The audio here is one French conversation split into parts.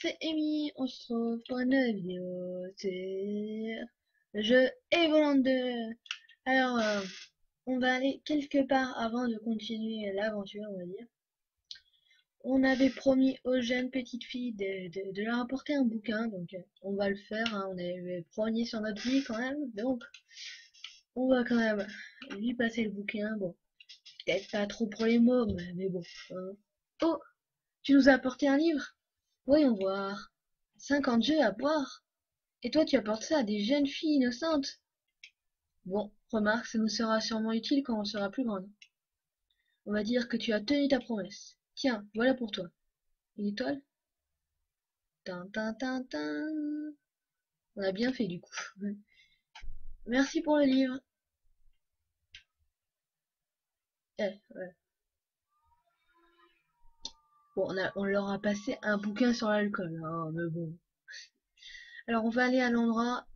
c'est Amy, on se retrouve pour une nouvelle vidéo, c'est le jeu Evoland 2. Alors, on va aller quelque part avant de continuer l'aventure, on va dire. On avait promis aux jeunes petites filles de leur apporter un bouquin, donc on va le faire, hein. On avait promis sur notre vie quand même, donc on va quand même lui passer le bouquin. Bon, peut-être pas trop pour les mômes, mais bon. Hein. Oh, tu nous as apporté un livre? Voyons voir. 50 jeux à boire. Et toi, tu apportes ça à des jeunes filles innocentes. Bon, remarque, ça nous sera sûrement utile quand on sera plus grande. On va dire que tu as tenu ta promesse. Tiens, voilà pour toi. Une étoile? Tin, tin, tin, tin. On a bien fait du coup. Merci pour le livre. Ouais. Bon, on leur a passé un bouquin sur l'alcool, hein, mais bon. Alors, on va aller à l'endroit,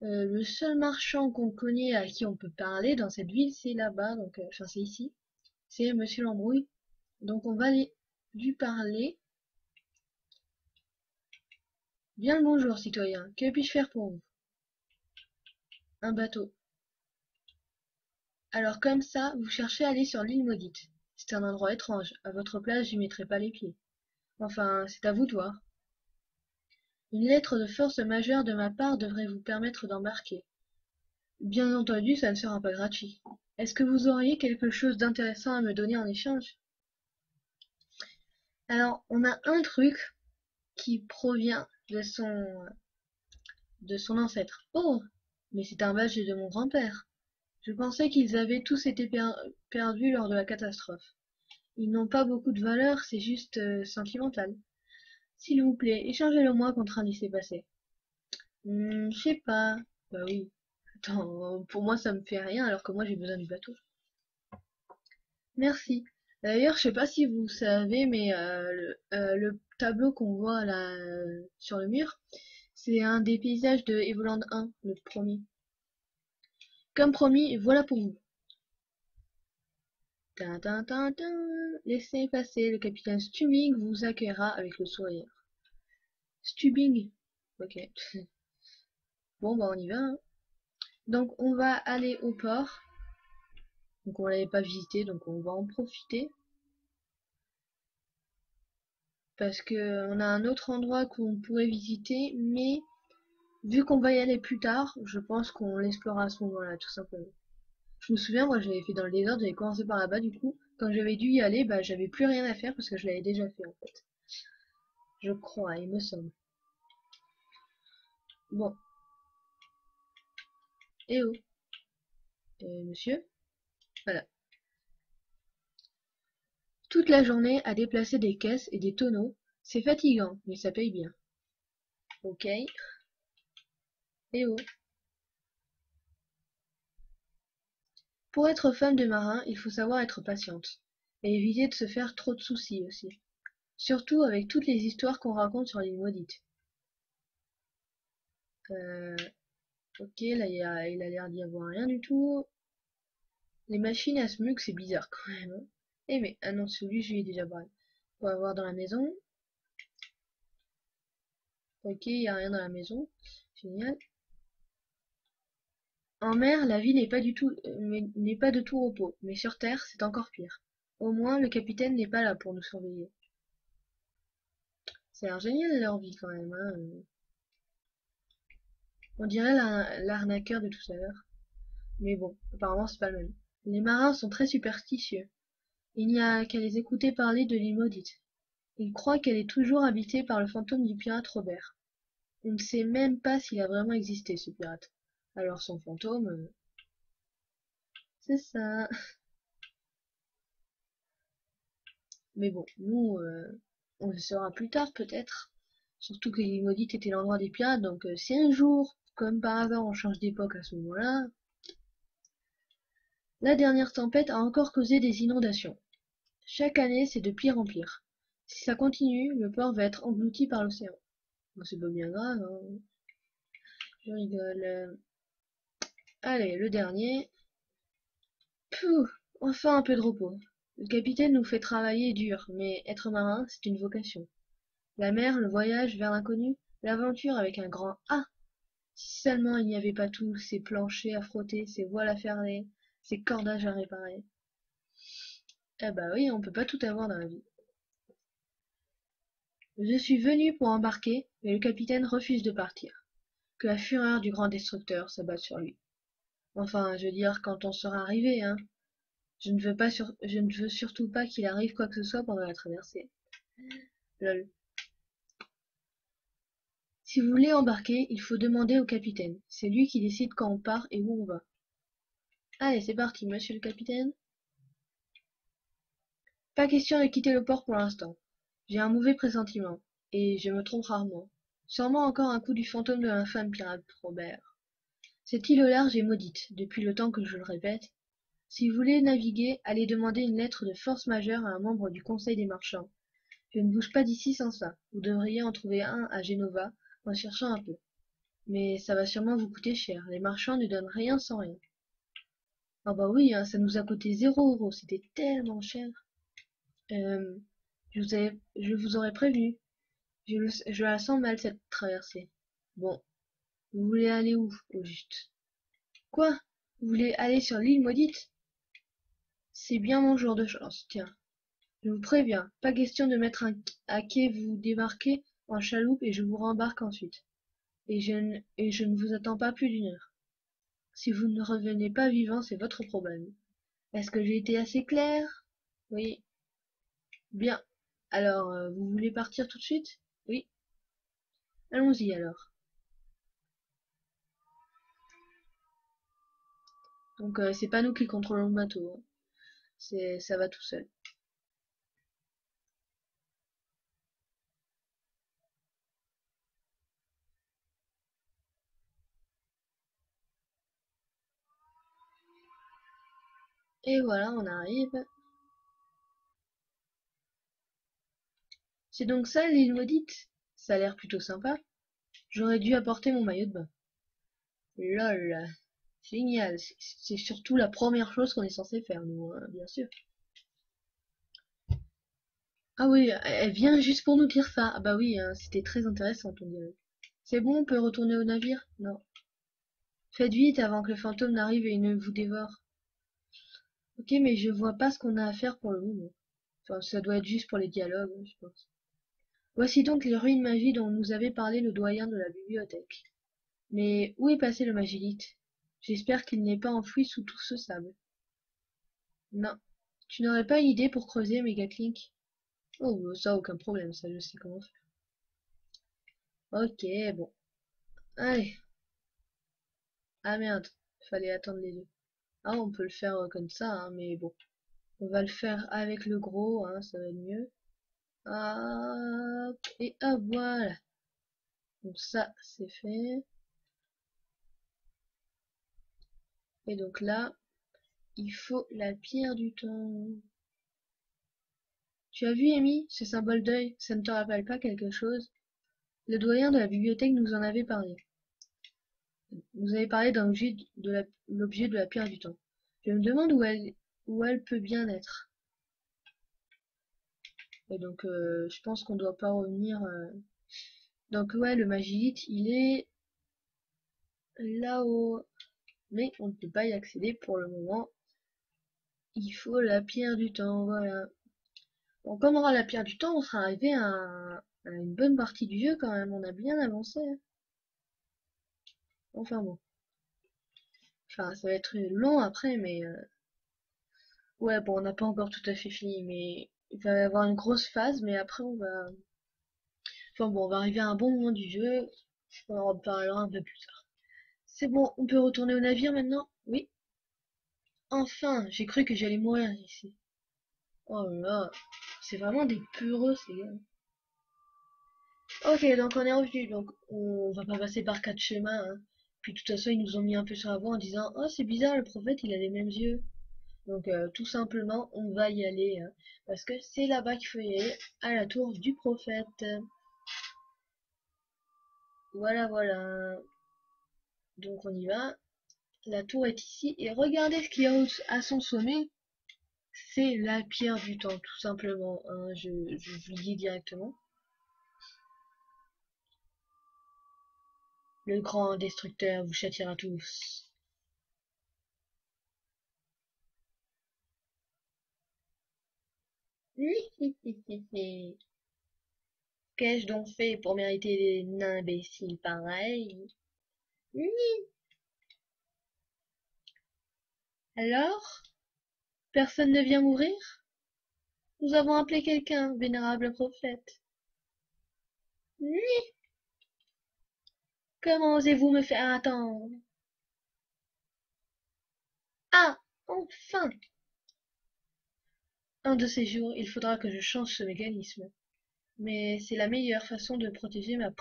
le seul marchand qu'on connaît à qui on peut parler dans cette ville, c'est là-bas, donc, enfin, c'est ici. C'est Monsieur Lambrouille. Donc, on va aller lui parler. Bien le bonjour, citoyen. Que puis-je faire pour vous? Un bateau. Alors comme ça, vous cherchez à aller sur l'île maudite. C'est un endroit étrange. À votre place, j'y mettrai pas les pieds. Enfin, c'est à vous de voir. Une lettre de force majeure de ma part devrait vous permettre d'embarquer. Bien entendu, ça ne sera pas gratuit. Est-ce que vous auriez quelque chose d'intéressant à me donner en échange? Alors, on a un truc qui provient de son ancêtre. Oh, mais c'est un badge de mon grand-père. Je pensais qu'ils avaient tous été perdus lors de la catastrophe. Ils n'ont pas beaucoup de valeur, c'est juste sentimental. S'il vous plaît, échangez-le-moi contre un laissez-passer. Je sais pas. Bah oui. Attends, pour moi ça me fait rien alors que moi j'ai besoin du bateau. Merci. D'ailleurs, je sais pas si vous savez, mais le tableau qu'on voit là sur le mur, c'est un des paysages de Evoland 1, le premier. Comme promis, voilà pour vous. Tin, tin, tin, tin. Laissez passer, le capitaine Stubbing vous accueillera avec le sourire. Stubbing? Ok. Bon, bah on y va. Hein. Donc on va aller au port. Donc on l'avait pas visité, donc on va en profiter. Parce que on a un autre endroit qu'on pourrait visiter, mais vu qu'on va y aller plus tard, je pense qu'on l'explorera à ce moment-là, tout simplement. Je me souviens, moi j'avais fait dans le désordre, j'avais commencé par là-bas, du coup, quand j'avais dû y aller, bah j'avais plus rien à faire parce que je l'avais déjà fait en fait. Je crois, il me semble. Bon, eh oh, monsieur, voilà. Toute la journée à déplacer des caisses et des tonneaux, c'est fatigant, mais ça paye bien. Ok, eh oh. Pour être femme de marin, il faut savoir être patiente, et éviter de se faire trop de soucis aussi. Surtout avec toutes les histoires qu'on raconte sur l'île maudite. Euh, ok, là il a l'air d'y avoir rien du tout. Les machines à smug, c'est bizarre quand même. Hein. Eh mais, ah non, celui je lui ai déjà parlé. On va voir dans la maison. Ok, il n'y a rien dans la maison. Génial. En mer, la vie n'est pas de tout repos, mais sur terre, c'est encore pire. Au moins, le capitaine n'est pas là pour nous surveiller. C'est l'air génial leur vie quand même, hein. On dirait l'arnaqueur de tout à l'heure. Mais bon, apparemment c'est pas le même. Les marins sont très superstitieux. Il n'y a qu'à les écouter parler de l'île maudite. Ils croient qu'elle est toujours habitée par le fantôme du pirate Robert. On ne sait même pas s'il a vraiment existé, ce pirate. Alors son fantôme, c'est ça. Mais bon, nous, on le saura plus tard peut-être. Surtout que l'île maudite était l'endroit des pirates, donc si un jour, comme par hasard, on change d'époque à ce moment-là, la dernière tempête a encore causé des inondations. Chaque année, c'est de pire en pire. Si ça continue, le port va être englouti par l'océan. Bon, c'est pas bien grave, hein. Je rigole. Allez, le dernier. Pouh, enfin un peu de repos. Le capitaine nous fait travailler dur, mais être marin, c'est une vocation. La mer, le voyage vers l'inconnu, l'aventure avec un grand A. Si seulement il n'y avait pas tous ces planchers à frotter, ces voiles à fermer, ces cordages à réparer. Eh bah oui, on peut pas tout avoir dans la vie. Je suis venu pour embarquer, mais le capitaine refuse de partir. Que la fureur du grand destructeur s'abatte sur lui. Enfin, je veux dire, quand on sera arrivé, hein. Je ne veux surtout pas qu'il arrive quoi que ce soit pendant la traversée. Lol. Si vous voulez embarquer, il faut demander au capitaine. C'est lui qui décide quand on part et où on va. Allez, c'est parti, monsieur le capitaine. Pas question de quitter le port pour l'instant. J'ai un mauvais pressentiment, et je me trompe rarement. Sûrement encore un coup du fantôme de l'infâme pirate Robert. Cette île au large est maudite, depuis le temps que je le répète. Si vous voulez naviguer, allez demander une lettre de force majeure à un membre du Conseil des marchands. Je ne bouge pas d'ici sans ça. Vous devriez en trouver un à Genova, en cherchant un peu. Mais ça va sûrement vous coûter cher. Les marchands ne donnent rien sans rien. Ah bah oui, hein, ça nous a coûté 0 €. C'était tellement cher. Euh, je vous aurais prévenu. Je la sens mal cette traversée. Bon, vous voulez aller où, au juste? Quoi? Vous voulez aller sur l'île maudite? C'est bien mon jour de chance, tiens. Je vous préviens, pas question de mettre à quai, vous débarquez en chaloupe et je vous rembarque ensuite. Et je ne vous attends pas plus d'1 heure. Si vous ne revenez pas vivant, c'est votre problème. Est-ce que j'ai été assez clair? Oui. Bien. Alors, vous voulez partir tout de suite? Oui. Allons-y alors. Donc, c'est pas nous qui contrôlons le bateau, hein. Ça va tout seul. Et voilà, on arrive. C'est donc ça l'île maudite? Ça a l'air plutôt sympa. J'aurais dû apporter mon maillot de bain. Lol. Génial. C'est surtout la première chose qu'on est censé faire, nous, hein, bien sûr. Ah oui, elle vient juste pour nous dire ça. Ah bah oui, hein, c'était très intéressant ton dialogue. C'est bon, on peut retourner au navire? Non. Faites vite avant que le fantôme n'arrive et ne vous dévore. Ok, mais je vois pas ce qu'on a à faire pour le moment. Enfin, ça doit être juste pour les dialogues, hein, je pense. Voici donc les ruines magiques dont nous avait parlé le doyen de la bibliothèque. Mais où est passé le magilite? J'espère qu'il n'est pas enfoui sous tout ce sable. Non. Tu n'aurais pas une idée pour creuser, Megaclink? Oh, bah, ça, aucun problème, ça, je sais comment faire. Ok, bon. Allez. Ah merde, fallait attendre les deux. Ah, on peut le faire comme ça, hein, mais bon. On va le faire avec le gros, hein, ça va être mieux. Hop, et hop, voilà. Donc ça, c'est fait. Et donc là, il faut la pierre du temps. Tu as vu, Amy, ce symbole d'œil, ça ne te rappelle pas quelque chose? Le doyen de la bibliothèque nous en avait parlé. Vous avez parlé d'un objet l'objet de la pierre du temps. Je me demande où elle peut bien être. Et donc, je pense qu'on doit pas revenir. Donc ouais, le magilite, il est là-haut. Mais on ne peut pas y accéder pour le moment. Il faut la pierre du temps, voilà. Bon, comme on aura la pierre du temps, on sera arrivé à une bonne partie du jeu quand même. On a bien avancé, hein. Enfin bon. Enfin, ça va être long après, mais ouais, bon, on n'a pas encore tout à fait fini, mais il va y avoir une grosse phase, mais après on va... Enfin bon, on va arriver à un bon moment du jeu. On en reparlera un peu plus tard. C'est bon, on peut retourner au navire maintenant? Oui. Enfin, j'ai cru que j'allais mourir ici. Oh là là, c'est vraiment des peureux ces gars. Ok, donc on est revenu, donc on va pas passer par 4 chemins, hein. Puis de toute façon, ils nous ont mis un peu sur la voie en disant: oh, c'est bizarre, le prophète, il a les mêmes yeux. Donc tout simplement, on va y aller, hein, parce que c'est là-bas qu'il faut y aller, à la tour du prophète. Voilà, voilà. Donc on y va. La tour est ici, et regardez ce qu'il y a à son sommet. C'est la pierre du temps, tout simplement, hein, je vous le dis directement. Le grand destructeur vous châtiera tous. Qu'ai-je donc fait pour mériter des imbéciles pareils? Alors? Personne ne vient m'ouvrir? Nous avons appelé quelqu'un, vénérable prophète. Comment osez-vous me faire attendre? Ah, enfin! Un de ces jours, il faudra que je change ce mécanisme. Mais c'est la meilleure façon de protéger ma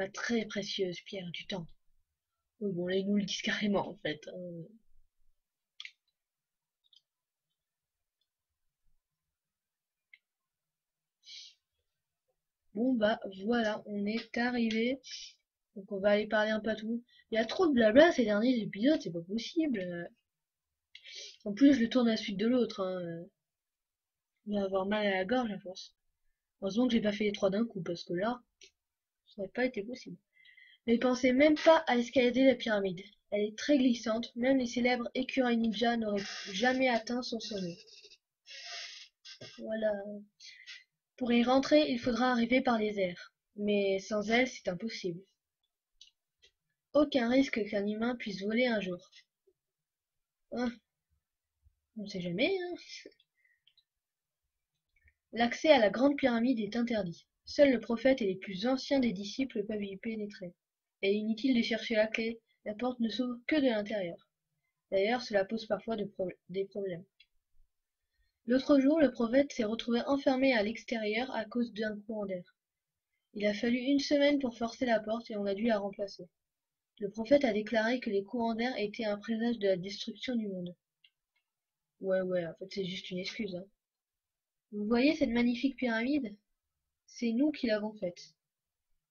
très précieuse pierre du temps. Oui, bon, là, ils nous le disent carrément, en fait. Bon, bah, voilà, on est arrivé. Donc, on va aller parler un peu à tout le monde. Il y a trop de blabla ces derniers épisodes, c'est pas possible. En plus, je le tourne à la suite de l'autre, hein. Je vais avoir mal à la gorge à force. Heureusement que j'ai pas fait les trois d'un coup, parce que là, ça aurait pas été possible. Ne pensez même pas à escalader la pyramide. Elle est très glissante, même les célèbres écureuils ninja n'auraient jamais atteint son sommet. Voilà. Pour y rentrer, il faudra arriver par les airs. Mais sans elles, c'est impossible. Aucun risque qu'un humain puisse voler un jour. Hein, on ne sait jamais, hein. L'accès à la grande pyramide est interdit. Seul le prophète et les plus anciens des disciples peuvent y pénétrer. Et inutile de chercher la clé, la porte ne s'ouvre que de l'intérieur. D'ailleurs, cela pose parfois des problèmes. L'autre jour, le prophète s'est retrouvé enfermé à l'extérieur à cause d'un courant d'air. Il a fallu une semaine pour forcer la porte et on a dû la remplacer. Le prophète a déclaré que les courants d'air étaient un présage de la destruction du monde. Ouais, en fait c'est juste une excuse, hein. Vous voyez cette magnifique pyramide? C'est nous qui l'avons faite.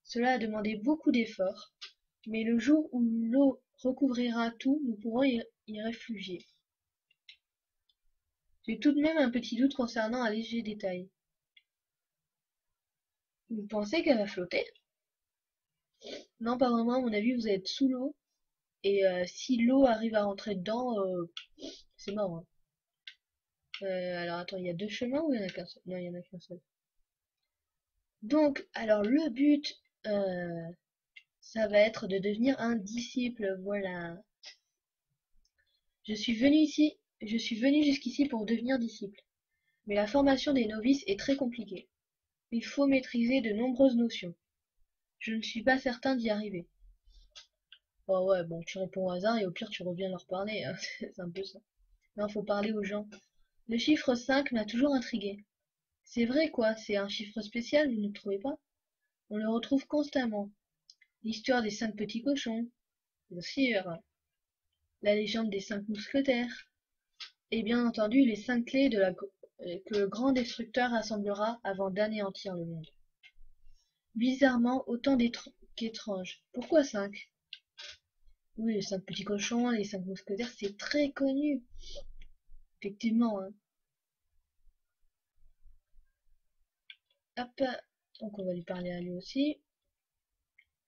Cela a demandé beaucoup d'efforts, mais le jour où l'eau recouvrira tout, nous pourrons y réfugier. J'ai tout de même un petit doute concernant un léger détail. Vous pensez qu'elle va flotter? Non, pas vraiment, à mon avis, vous êtes sous l'eau, et si l'eau arrive à rentrer dedans, c'est mort, hein. Alors attends, il y a deux chemins ou il y en a qu'un seul? Non, il y en a qu'un seul. Donc, alors le but, ça va être de devenir un disciple, voilà. Je suis venu jusqu'ici pour devenir disciple. Mais la formation des novices est très compliquée. Il faut maîtriser de nombreuses notions. Je ne suis pas certain d'y arriver. Oh ouais, bon, tu réponds au hasard et au pire tu reviens leur parler, hein. C'est un peu ça. Non, faut parler aux gens. Le chiffre 5 m'a toujours intrigué. C'est vrai quoi, c'est un chiffre spécial, vous ne trouvez pas? On le retrouve constamment. L'histoire des 5 petits cochons, bien sûr. La légende des 5 mousquetaires. Et bien entendu les 5 clés que le grand destructeur rassemblera avant d'anéantir le monde. Bizarrement, autant qu'étrange. Pourquoi 5? Oui, les 5 petits cochons, les 5 mousquetaires, c'est très connu. Effectivement, hein. Hop, donc on va lui parler à lui aussi.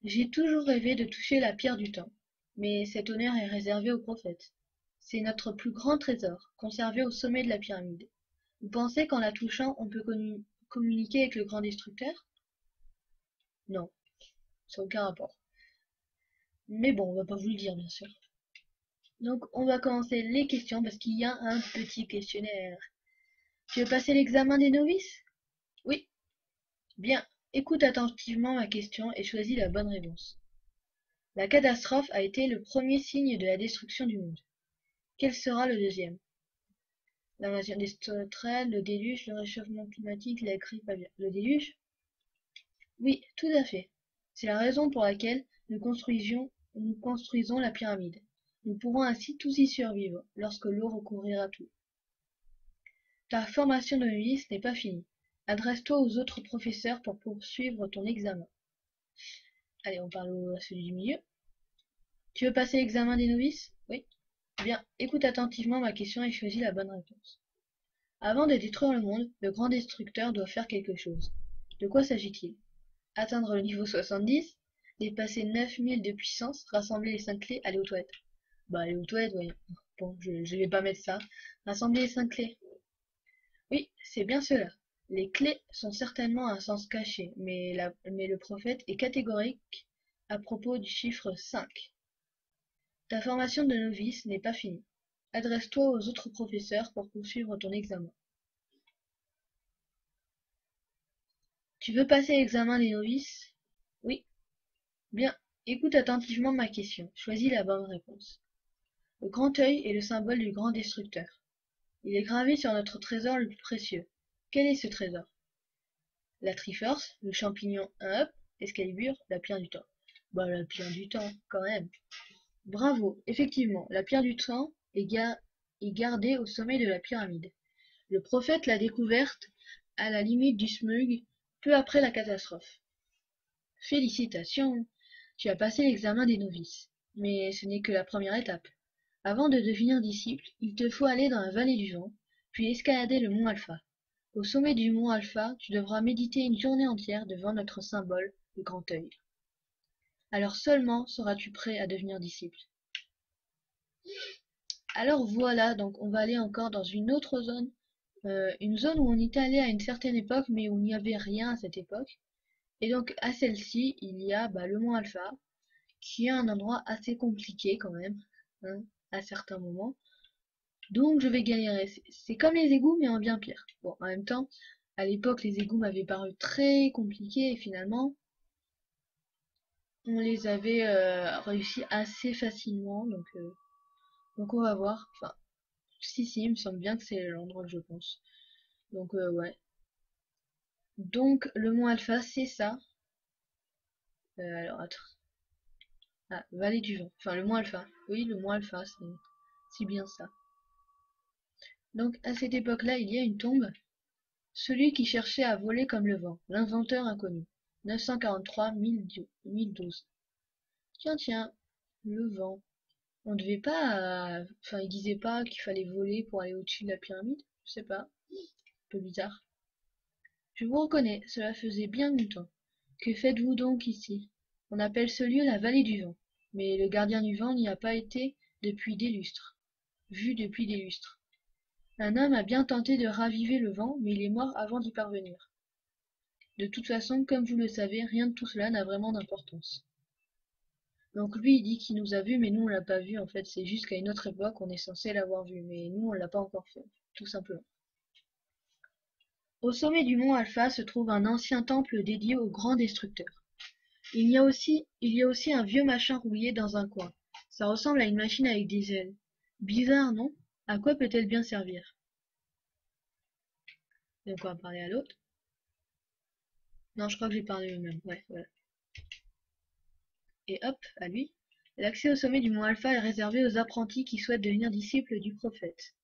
J'ai toujours rêvé de toucher la pierre du temps, mais cet honneur est réservé aux prophètes. C'est notre plus grand trésor, conservé au sommet de la pyramide. Vous pensez qu'en la touchant, on peut communiquer avec le grand destructeur? Non, ça n'a aucun rapport. Mais bon, on va pas vous le dire, bien sûr. Donc, on va commencer les questions parce qu'il y a un petit questionnaire. Tu veux passer l'examen des novices? Oui. Bien. Écoute attentivement ma question et choisis la bonne réponse. La catastrophe a été le premier signe de la destruction du monde. Quel sera le deuxième? L'invasion extraterrestre, le déluge, le réchauffement climatique, la grippe aviaire. Le déluge? Oui, tout à fait. C'est la raison pour laquelle nous construisons la pyramide. Nous pourrons ainsi tous y survivre, lorsque l'eau recouvrira tout. Ta formation de novice n'est pas finie. Adresse-toi aux autres professeurs pour poursuivre ton examen. Allez, on parle à celui du milieu. Tu veux passer l'examen des novices? Oui. Bien, écoute attentivement ma question et choisis la bonne réponse. Avant de détruire le monde, le grand destructeur doit faire quelque chose. De quoi s'agit-il? Atteindre le niveau 70, et passer 9000 de puissance, rassembler les 5 clés, aller aux toilettes. Bah, aller aux toilettes, voyons. Bon, je vais pas mettre ça. Rassembler les 5 clés. Oui, c'est bien cela. Les clés sont certainement un sens caché, mais le prophète est catégorique à propos du chiffre 5. Ta formation de novice n'est pas finie. Adresse-toi aux autres professeurs pour poursuivre ton examen. Tu veux passer l'examen des novices? Oui. Bien. Écoute attentivement ma question. Choisis la bonne réponse. Le grand œil est le symbole du grand destructeur. Il est gravé sur notre trésor le plus précieux. Quel est ce trésor? La Triforce, le champignon 1-up, Excalibur, la pierre du temps. Bah, la pierre du temps, quand même. Bravo, effectivement, la pierre du temps est gardée au sommet de la pyramide. Le prophète l'a découverte à la limite du smug, peu après la catastrophe. Félicitations, tu as passé l'examen des novices. Mais ce n'est que la première étape. Avant de devenir disciple, il te faut aller dans la vallée du vent, puis escalader le mont Alpha. Au sommet du mont Alpha, tu devras méditer une journée entière devant notre symbole, le grand œil. Alors seulement seras-tu prêt à devenir disciple. Alors voilà, donc on va aller encore dans une autre zone, une zone où on était allé à une certaine époque, mais où il n'y avait rien à cette époque. Et donc à celle-ci, il y a le mont Alpha, qui est un endroit assez compliqué quand même, hein, à certains moments. Donc je vais galérer. C'est comme les égouts, mais en bien pire. Bon, en même temps, à l'époque, les égouts m'avaient paru très compliqués, et finalement, on les avait réussi assez facilement, donc on va voir. Enfin, si, il me semble bien que c'est l'endroit que je pense. Donc ouais. Donc le mont Alpha, c'est ça. Alors attends. Ah, Vallée du Vent. Enfin, le mont Alpha. Oui, le mont Alpha, c'est bien ça. Donc à cette époque-là, il y a une tombe. Celui qui cherchait à voler comme le vent. L'inventeur inconnu. 943-1012. Tiens, tiens. Le vent. On devait pas... Enfin, il disait pas qu'il fallait voler pour aller au-dessus de la pyramide. Je sais pas. Un peu bizarre. Je vous reconnais, cela faisait bien longtemps. Que faites-vous donc ici? On appelle ce lieu la vallée du vent. Mais le gardien du vent n'y a pas été depuis des lustres. Vu depuis des lustres. Un homme a bien tenté de raviver le vent, mais il est mort avant d'y parvenir. De toute façon, comme vous le savez, rien de tout cela n'a vraiment d'importance. Donc lui, il dit qu'il nous a vus, mais nous on l'a pas vu en fait. C'est juste qu'à une autre époque, on est censé l'avoir vu, mais nous on l'a pas encore fait, tout simplement. Au sommet du mont Alpha se trouve un ancien temple dédié au grand destructeur. Il y a aussi un vieux machin rouillé dans un coin. Ça ressemble à une machine avec des ailes. Bizarre, non? À quoi peut-elle bien servir? Donc on va parler à l'autre. Non, je crois que j'ai parlé lui-même. Ouais, voilà. Et hop, à lui. L'accès au sommet du mont Alpha est réservé aux apprentis qui souhaitent devenir disciples du prophète.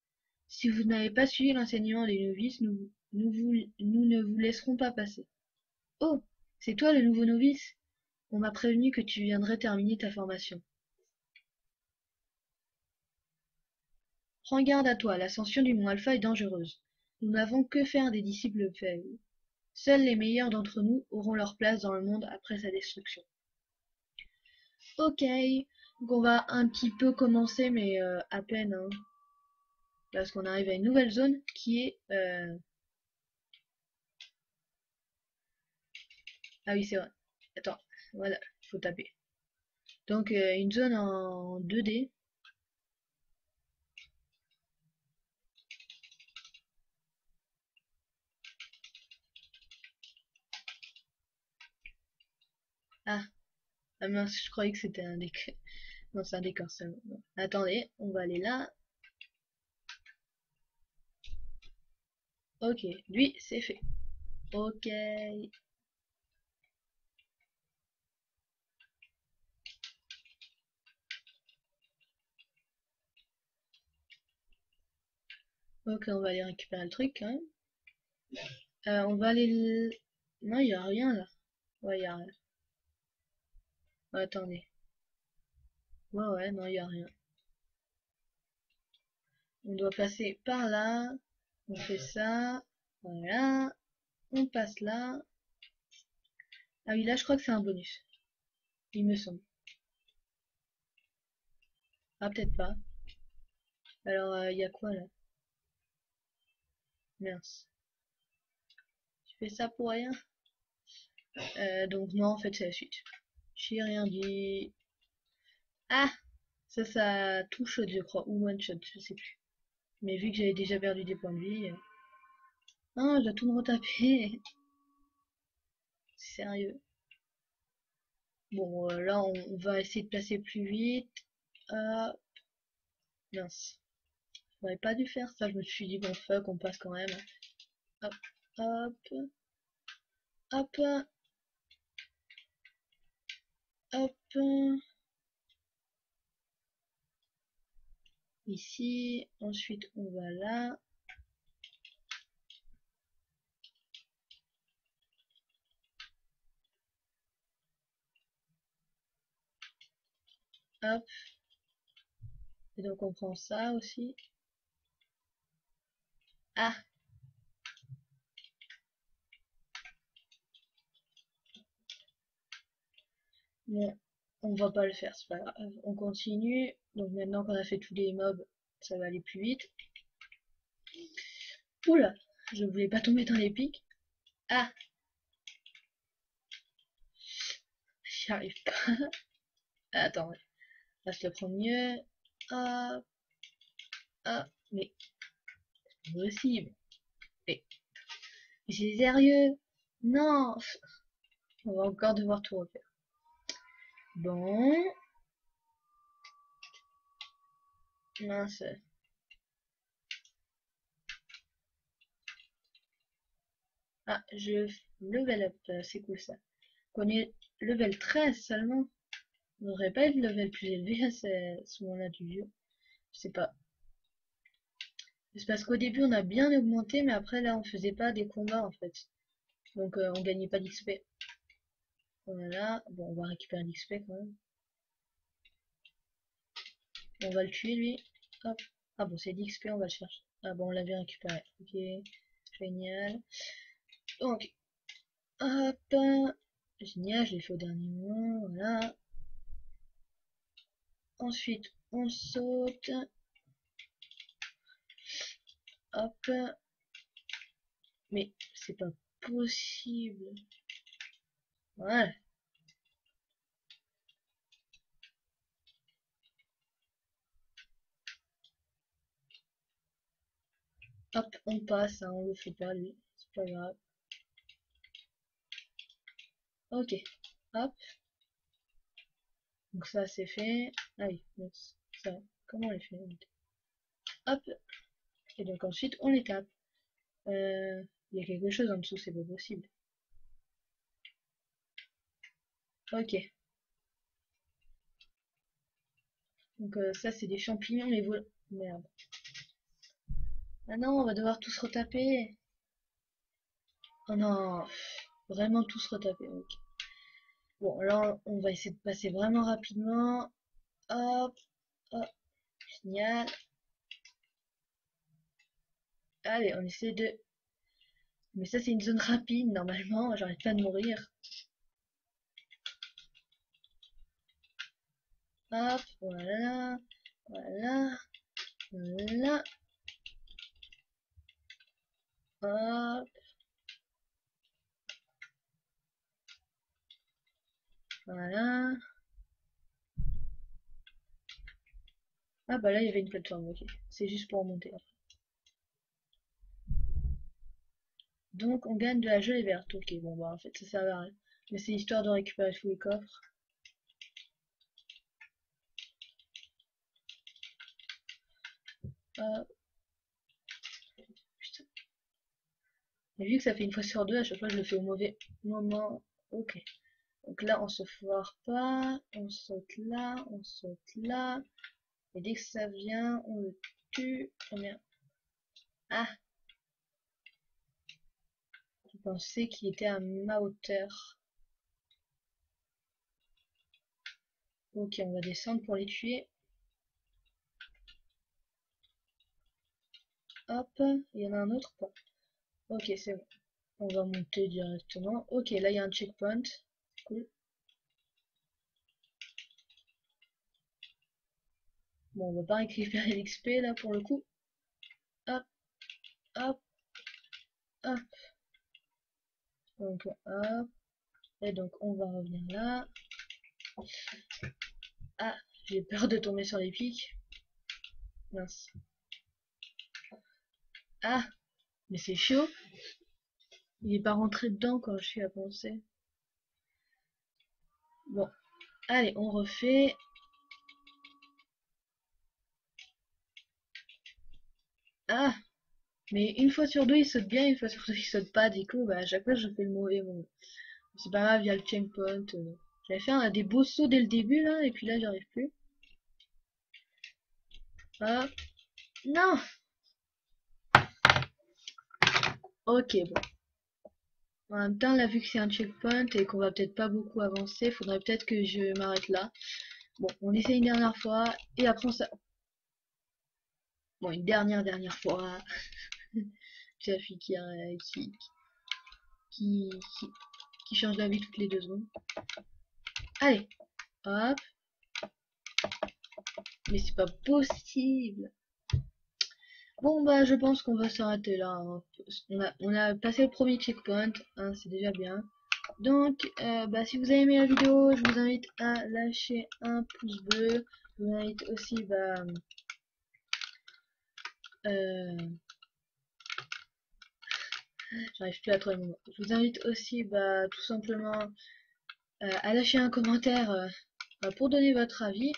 Si vous n'avez pas suivi l'enseignement des novices, nous ne vous laisserons pas passer. Oh, c'est toi le nouveau novice? On m'a prévenu que tu viendrais terminer ta formation. Prends garde à toi, l'ascension du mont Alpha est dangereuse. Nous n'avons que faire des disciples faibles. Seuls les meilleurs d'entre nous auront leur place dans le monde après sa destruction. Ok, donc on va un petit peu commencer, mais à peine, hein, parce qu'on arrive à une nouvelle zone qui est... Ah oui, c'est vrai. Attends, voilà, faut taper. Donc une zone en 2D. Ah, ah mince, je croyais que c'était un décor. Non, c'est un décor seulement. Bon. Attendez, on va aller là. Ok, lui, c'est fait. Ok. Ok, on va aller récupérer le truc quand même. On va aller... Non, il n'y a rien là. Ouais, il n'y a rien. Ouais, attendez. Ouais, ouais, non, il n'y a rien. On doit passer par là. On fait ça. Voilà. On passe là. Ah oui, là, je crois que c'est un bonus. Il me semble. Ah, peut-être pas. Alors, il y a quoi là? Mince. Tu fais ça pour rien? Donc non, en fait, c'est la suite. J'ai rien dit. Ah! Ça touche, je crois, ou one shot, je sais plus. Mais vu que j'avais déjà perdu des points de vie. Ah, je dois tout me retaper. Sérieux. Bon, là, on va essayer de passer plus vite. Ah, mince. J'aurais pas dû faire ça, je me suis dit, bon, fuck, on passe quand même. Hop, hop, hop, hop. Ici, ensuite, on va là. Hop. Et donc, on prend ça aussi. Ah! Bon, on va pas le faire, c'est pas grave. On continue. Donc maintenant qu'on a fait tous les mobs, ça va aller plus vite. Oula, je voulais pas tomber dans les pics. Ah, j'y arrive pas. Attends, là je le prends mieux. Ah, ah, mais c'est pas possible. Mais c'est sérieux? Non, on va encore devoir tout refaire. Bon, mince. Ah, je level up, c'est cool ça. Qu'on est level 13 seulement. On devrait pas être level plus élevé à ce moment-là du jeu. Je sais pas. C'est parce qu'au début on a bien augmenté, mais après là on faisait pas des combats en fait. Donc on gagnait pas d'XP. Voilà, bon on va récupérer l'XP quand même. On va le tuer lui. Hop. Ah bon c'est l'XP, on va le chercher. Ah bon on l'avait récupéré. Ok, génial. Donc, hop. Génial, je l'ai fait au dernier moment, voilà. Ensuite on saute. Hop. Mais c'est pas possible. Ouais. Hop, on passe, hein, on le fait pas lui. C'est pas grave. Ok. Hop. Donc ça c'est fait. Ah oui, donc ça, comment on les fait? Hop. Et donc ensuite on les tape. Il y a quelque chose en dessous, c'est pas possible. Ok. Donc ça c'est des champignons, mais voilà. Merde. Ah non, on va devoir tous retaper. Oh non. Vraiment tous retaper. Ok. Bon, là on va essayer de passer vraiment rapidement. Hop. Hop. Génial. Allez, on essaie de... Mais ça c'est une zone rapide, normalement, j'arrête pas de mourir. Hop, voilà. Voilà. Voilà. Hop. Voilà. Ah bah là il y avait une plateforme, ok. C'est juste pour remonter. Donc on gagne de la gelée verte. Ok, bon bah en fait ça sert à rien. Mais c'est histoire de récupérer tous les coffres. Putain. Et vu que ça fait une fois sur deux, à chaque fois je le fais au mauvais moment. Ok. Donc là on se foire pas. On saute là. On saute là. Et dès que ça vient, on le tue. Combien? Ah, je pensais qu'il était à ma hauteur. Ok, on va descendre pour les tuer. Hop, il y en a un autre pas. Ok, c'est bon. On va monter directement. Ok, là il y a un checkpoint. Cool. Bon, on va pas récupérer l'XP là pour le coup. Hop, hop, hop. Donc, hop. Et donc, on va revenir là. Ah, j'ai peur de tomber sur les pics. Mince. Ah, mais c'est chaud. Il est pas rentré dedans quand je suis à penser. Bon, allez, on refait. Ah, mais une fois sur deux, il saute bien, une fois sur deux, il saute pas. Du coup, bah, à chaque fois, je fais le mauvais moment. C'est pas grave, il y a le checkpoint. J'avais fait des beaux sauts dès le début, là, et puis là, j'arrive plus. Hop. Non! Ok, bon. En même temps, là, vu que c'est un checkpoint et qu'on va peut-être pas beaucoup avancer, faudrait peut-être que je m'arrête là. Bon, on essaie une dernière fois, et après on ça. Bon, une dernière fois. C'est la fille qui, qui, qui change d'avis toutes les 2 secondes. Allez, hop. Mais c'est pas possible. Bon bah je pense qu'on va s'arrêter là, hein. On a passé le premier checkpoint, hein, c'est déjà bien. Donc bah, si vous avez aimé la vidéo, je vous invite à lâcher un pouce bleu. Je vous invite aussi bah, j'arrive plus à trouver mon mot. Je vous invite aussi bah, tout simplement à lâcher un commentaire bah, pour donner votre avis.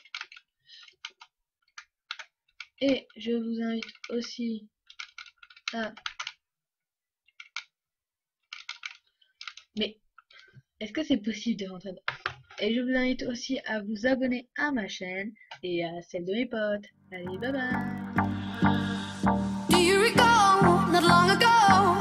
Et je vous invite aussi à... Mais est-ce que c'est possible de rentrer dedans? Et je vous invite aussi à vous abonner à ma chaîne et à celle de mes potes. Allez, bye bye! Do you recall not long ago